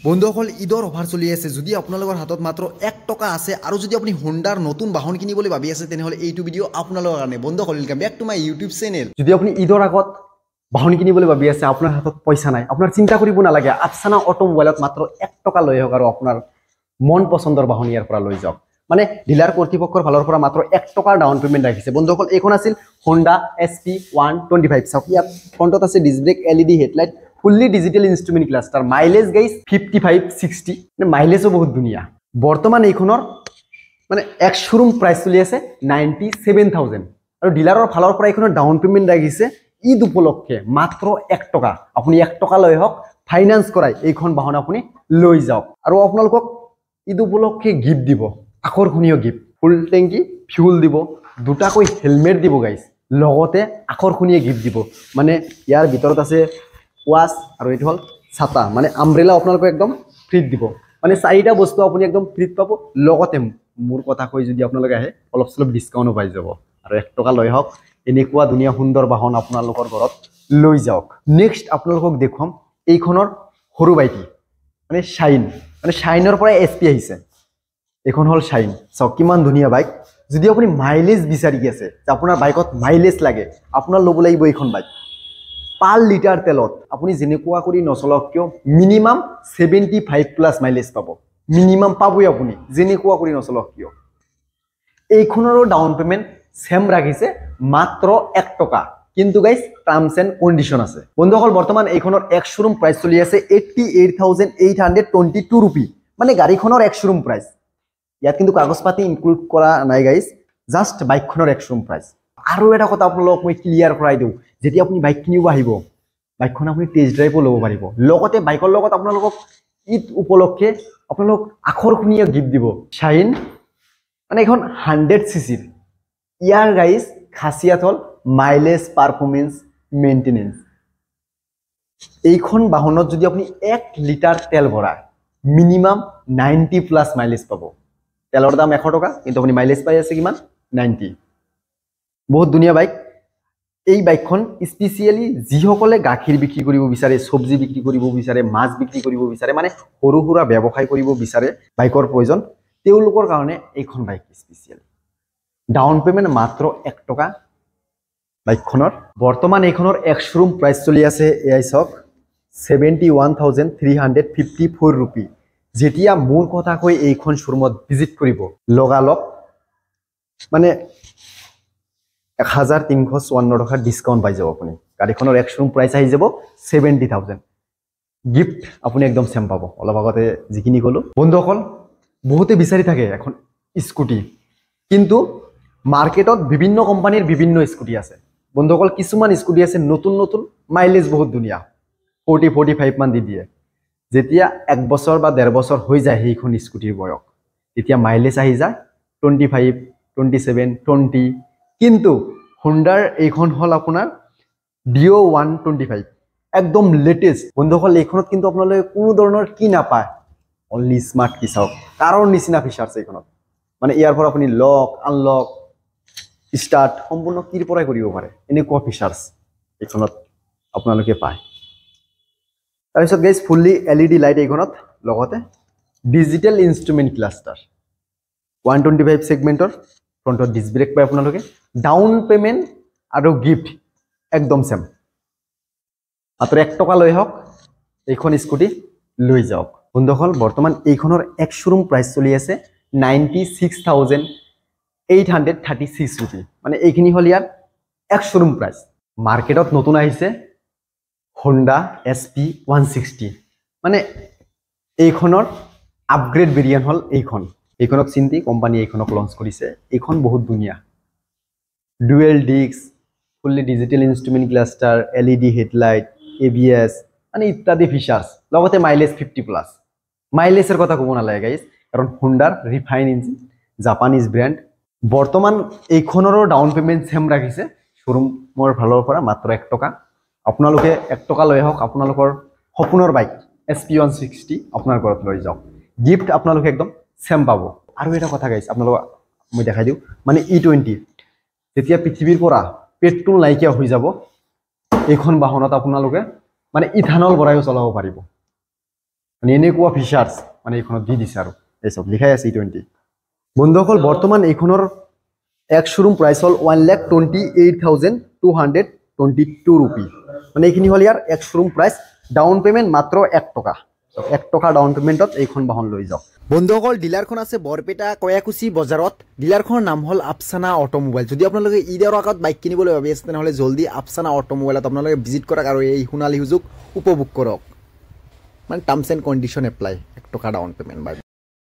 বন্ধুসকল ঈদৰ অফাৰ চলি আছে যদি আপোনালোকৰ হাতত মাত্ৰ 1 টকা আছে আৰু যদি আপুনি হোন্ডাৰ নতুন বাহন কিনিবলৈ ভাবি আছে তেনেহলে এইটো ভিডিও আপোনালোকৰ কাৰণে বন্ধুসকল welcome back to my YouTube channel যদি আপুনি ঈদৰ আগত বাহন কিনিবলৈ ভাবি আছে আপোনাৰ হাতত পইচা নাই আপোনাৰ চিন্তা কৰিব নালাগে আফসানা অটোমোবাইলত মাত্ৰ 1 টকা লৈ আহক আৰু আপোনাৰ মন পছন্দৰ বাহন ইয়াৰ পৰা লৈ যাওক মানে ডিলাৰ কৰ্তৃপক্ষৰ ফালৰ পৰা মাত্ৰ 1 টকাৰ ডাউন পেমেন্ট ৰাখিছে বন্ধুসকল এইখন আছিল হোন্ডা SP125 চাওক ইয়াত ফ্ৰণ্টত আছে disc brake LED headlight fully digital instrument cluster mileage guys 55-60 মানে মাইলেজও বহুত দুনিয়া বৰ্তমান এইখনৰ মানে এক শোৰুম প্ৰাইস চলি আছে 97000 আৰু ডিলাৰৰ ফালৰ পৰা এইখনৰ ডাউন পেমেন্ট ৰাখিছে ঈদ উপলক্ষে মাত্ৰ 1 টকা আপুনি 1 টকা লৈ হক ফাইনান্স কৰাই এইখন বাহন আপুনি লৈ যাওক আৰু আপোনালোকক ঈদ উপলক্ষে গিফট দিব আকৰ্ষণীয় গিফট ফুল টেংকি ফিউল দিব দুটাকৈ হেলমেট দিব গাইস লগতে আকৰ্ষণীয় গিফট দিব মানে ইয়াৰ ভিতৰত আছে ওয়াশ আৰু এটো হল ছাতা মানে আমব্ৰেলা আপোনালোকক একদম ফ্ৰীত দিব মানে চাৰিটা বস্তু আপুনি একদম ফ্ৰীত পাব লগতে মোৰ কথা কৈ যদি আপোনালোকে আহে অলপ সলপ ডিসকাউন্টও পাই যাব আৰু 1 টকা লৈ হক এনেকুৱা দুনিয়া সুন্দৰ বাহন আপোনালোকৰ ঘৰত লৈ যাওক নেক্সট আপোনালোকক দেখুৱাম এইখনৰ সৰু বাইকি মানে শাইনৰ পৰা এসপি আহিছে এখন হল শাইন সব কিমান ধুনিয়া বাইক যদি আপুনি মাইলেজ বিচাৰি আছে আপোনাৰ বাইকত মাইলেজ লাগে আপোনাৰ লব লাগিব এইখন বাইক পাৰ লিটাৰ তেলত আপুনি যেনেকুৱা কৰি নচলক কিয় মিনিমাম 75 প্লাস মাইলেজ পাব মিনিমাম পাবই আপুনি যেনেকুৱা কৰি নচলক কিয় এইখনৰ ডাউন পেমেন্ট সেম ৰাখিছে মাত্ৰ 1 টকা কিন্তু গাইস টাৰ্মস এন্ড কন্ডিশন আছে বন্ধুসকল বৰ্তমান এইখনৰ এক শোৰুম প্ৰাইস চলি আছে 88822 रुपी মানে গাড়ীখনৰ এক শোৰুম প্ৰাইস ইয়াত কিন্তু কাগজপাতি ইনক্লুড কৰা নাই গাইস জাস্ট বাইকখনৰ এক শোৰুম প্ৰাইস আৰু এটা কথা আপোনালোকক মই ক্লিয়াৰ কৰাই দিও যেতি আপুনি বাইক কিনিব আহিব বাইকখন আপুনি টেস্ট ড্ৰাইভও ল'ব পাৰিব লগতে বাইকৰ লগত আপোনালোকক ঈদ উপলক্ষে আপোনালোক আকৰ্ষণীয় গিফট দিব শাইন মানে এখন 100 সিসি ইয়াৰ গাইস খাসিয়াত হল মাইলেজ পাৰফৰম্যান্স মেইনটেনেন্স এইখন বাহনত যদি আপুনি 1 লিটাৰ তেল ভৰাই মিনিমাম 90 প্লাস মাইলেজ পাব তেলৰ দাম 100 টকা কিন্তু আপুনি মাইলেজ পাই আছে কিমান 90 বহুত দুনিয়া বাইক এই বাইকখন স্পেশালি যিসকলে গাখীৰ বিক্ৰী কৰিব বিচাৰে সবজি বিক্ৰী কৰিব বিচাৰে মাছ বিক্ৰী কৰিব বিচাৰে মানে সৰু সুৰা ব্যৱসায় কৰিব বিচাৰে বাইকৰ প্ৰয়োজন তেওঁলোকৰ কাৰণে এইখন বাইক স্পেশাল ডাউন পেমেন্ট মাত্ৰ 1 টকা বাইকখনৰ বৰ্তমান এইখনৰ এক শোৰুম প্ৰাইস চলি আছে এআই সক 71354 रुपी যেতিয়া মোৰ কথা কৈ এইখন শোৰুমত ভিজিট কৰিব লগালক মানে 1354 টকা ডিসকাউন্ট পাই যাব আপুনি গাড়ীখনৰ এক শোরুম প্রাইস আহি যাব 70000 গিফট আপুনি একদম সেম পাব অলপ আগতে যিকিনি কলো বন্ধুসকল বহুতে বিচাৰি থাকে এখন স্কুটি কিন্তু মাৰ্কেটত বিভিন্ন কোম্পানিৰ বিভিন্ন স্কুটি আছে বন্ধুসকল কিছুমান স্কুটি আছে নতুন নতুন মাইলেজ বহুত দুনিয়া 40-45 মান দি দিয়ে যেতিয়া 1 বছৰ বা 1.5 বছৰ হৈ যায় সেইখন স্কুটিৰ বয়স তেতিয়া মাইলেজ আহি যায় 25 27 20 কিন্তু হোন্ডাৰ এইখন হল আপোনাৰ ডিও 125 একদম লেটেস্ট বন্ধুসকল এইখনত কিন্তু আপোনালোকে কোনো ধৰণৰ কি নাপায় অনলি স্মাৰ্ট কি চাওক কাৰৰ নিচিনা ফিচাৰছ এইখনত মানে ইয়াৰ পৰা আপুনি লক আনলক স্টাৰ্ট সম্পূৰ্ণ কিৰ পৰাই কৰিব পাৰে এনেকুৱা ফিচাৰছ এইখনত আপোনালোকে পায় তাৰপিছত গাইস ফুললি এলইডি লাইট এইখনত লগতে ডিজিটাল ইনস্ট্ৰুমেন্ট ক্লাস্টাৰ 125 সেগমেন্টৰ ফ্ৰণ্টত ডিস্ক ব্ৰেক পায় আপোনালোকে ডাউন পেমেন্ট আৰু গিফট একদম সেম মাত্ৰ 1 টকা লৈ হক এইখন স্কুটি লৈ যাওক বন্ধুসকল বৰ্তমান এইখনৰ এক শোৰুম প্ৰাইস চলি আছে 96836 रुपी মানে এইখিনি হল ইয়াৰ এক শোৰুম প্ৰাইস মাৰ্কেটত নতুন আহিছে হোন্ডা SP160 মানে এইখনৰ আপগ্ৰেড ভেৰিয়েন্ট হল এইখনক চিন্তি কোম্পানী এইখনক লঞ্চ কৰিছে এইখন বহুত দুনিয়া dual disc fully digital instrument cluster LED headlight ABS মানে ইত্যাদি ফিচাৰছ লগতে মাইলেজ 50 প্লাস মাইলেজৰ কথা ক'ব নালাগে গাইস কাৰণ হোন্ডাৰ ৰিফাইন ইঞ্জিন জাপানিজ ব্ৰ্যান্ড বৰ্তমান এইখনৰো ডাউন পেমেন্ট সেম ৰাখিছে শোৰুমৰ ফালৰ পৰা মাত্ৰ 1 টকা আপোনালোকে 1 টকা লৈ হওক আপোনালোকৰ সপোনৰ বাইক SP160 আপোনাৰ ঘৰত লৈ যাওক গিফট আপোনালোকে একদম সেম পাব আৰু এটা কথা গাইস আপোনালোক মই দেখাই দিও মানে E20 যেতিয়া পৃথিৱীৰ পৰা পেট্ৰল নাইকিয়া হৈ যাব এইখন বাহনত আপোনালোকে মানে ইথানল ভৰাইও চলাব পাৰিব মানে এনেকুৱা ফিচাৰ্ছ মানে এইখনত দি দিছে আৰু এই চব লিখাই আছে E20 বন্ধুসকল বৰ্তমান এইখনৰ এক শ্বৰুম প্ৰাইচ হ'ল 1,28,222 ৰুপি মানে এইখিনি হ'ল ইয়াৰ এক শ্বৰুম প্ৰাইচ ডাউন পেমেণ্ট মাত্ৰ 1 টকা 1 টকা ডাউন পেমেণ্টত এইখন বাহন লৈ যাওক বন্ধুসকল ডিলাৰখন আছে বৰপেটা কয়াকুছি বজাৰত ডিলাৰখনৰ নাম হ'ল আফচানা অটোমোবাইল যদি আপোনালোকে ঈদৰ আগত বাইক কিনিবলৈ ভাবি আছে তেনেহ'লে জলদি আফচানা অটোমোবাইলত আপোনালোকে ভিজিট কৰক আৰু এই সোণালী সুযোগ উপভোগ কৰক মানে টাৰ্মছ এণ্ড কণ্ডিশ্যন এপ্লাই 1 টকা ডাউন পেমেণ্ট বাই